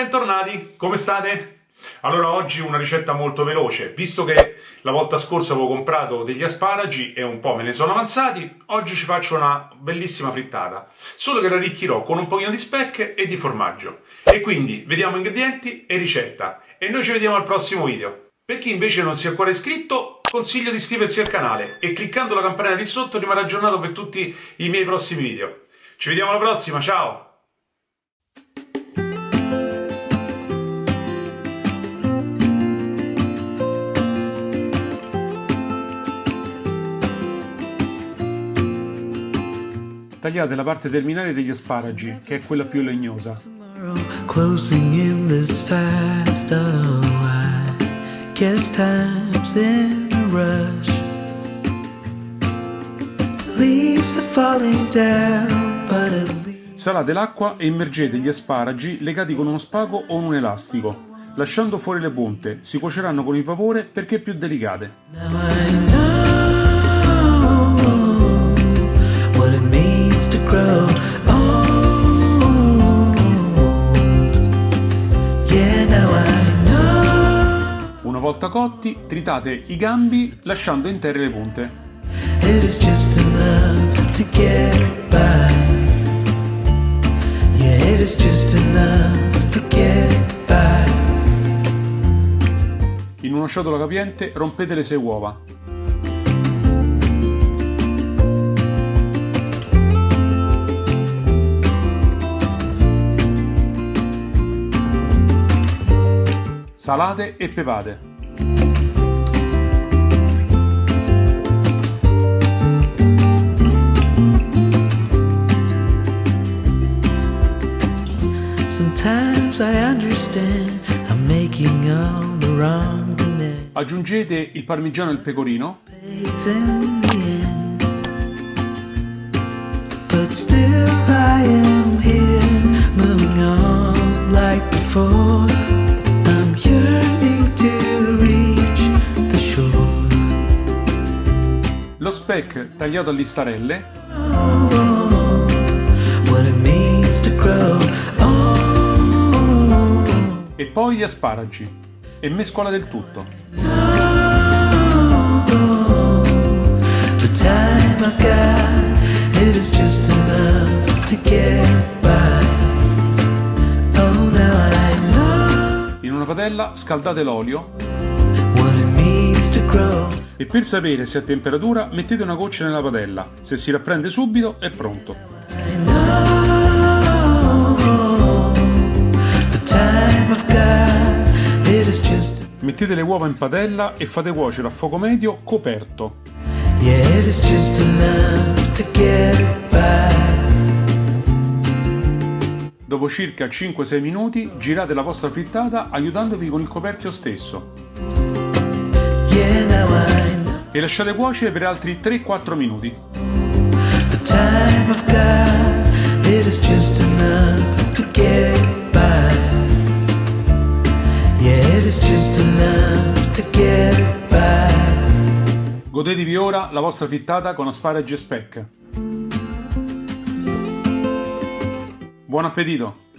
bentornati, come state? Allora oggi una ricetta molto veloce, visto che la volta scorsa avevo comprato degli asparagi e un po' me ne sono avanzati, oggi ci faccio una bellissima frittata, solo che la arricchirò con un pochino di speck e di formaggio. E quindi vediamo ingredienti e ricetta, e noi ci vediamo al prossimo video. Per chi invece non si è ancora iscritto, consiglio di iscriversi al canale e cliccando la campanella lì sotto rimarrà aggiornato per tutti i miei prossimi video. Ci vediamo alla prossima, ciao! Tagliate la parte terminale degli asparagi, che è quella più legnosa. Closing in this fast, oh, I guess time's in a rush. Leaves are falling down, but at least... Salate l'acqua e immergete gli asparagi legati con uno spago o un elastico. Lasciando fuori le punte, si cuoceranno con il vapore perché più delicate. Now I know what it means to grow old. Yeah, now I know. Una volta cotti, tritate i gambi lasciando intere le punte. It is just enough to get by. Yeah, it is just enough to get by. In una ciotola capiente rompete le 6 uova. Salate e pepate. Sometimes I understand I'm making all the wrong connections Aggiungete il parmigiano e il pecorino. in the end, but still I am here, moving on like before. I'm yearning to reach the shore. Lo speck tagliato a listarelle. What it means to grow old. E poi gli asparagi. E mescolate il tutto. The time I got, it is just enough to get by. Oh, now I know In una padella scaldate l'olio what it means to grow. e per sapere se è a temperatura mettete una goccia nella padella. Se si rapprende subito è pronto. I know the time I've got, it is just. Mettete le uova in padella e fate cuocere a fuoco medio coperto. Yeah, it is just enough to get by. Dopo circa 5-6 minuti girate la vostra frittata aiutandovi con il coperchio stesso Yeah, now I know e lasciate cuocere per altri 3-4 minuti. the time I've got, it is just enough to get by. Yeah, it is just enough to get by. Godetevi ora la vostra frittata con asparagi e speck. Buon appetito!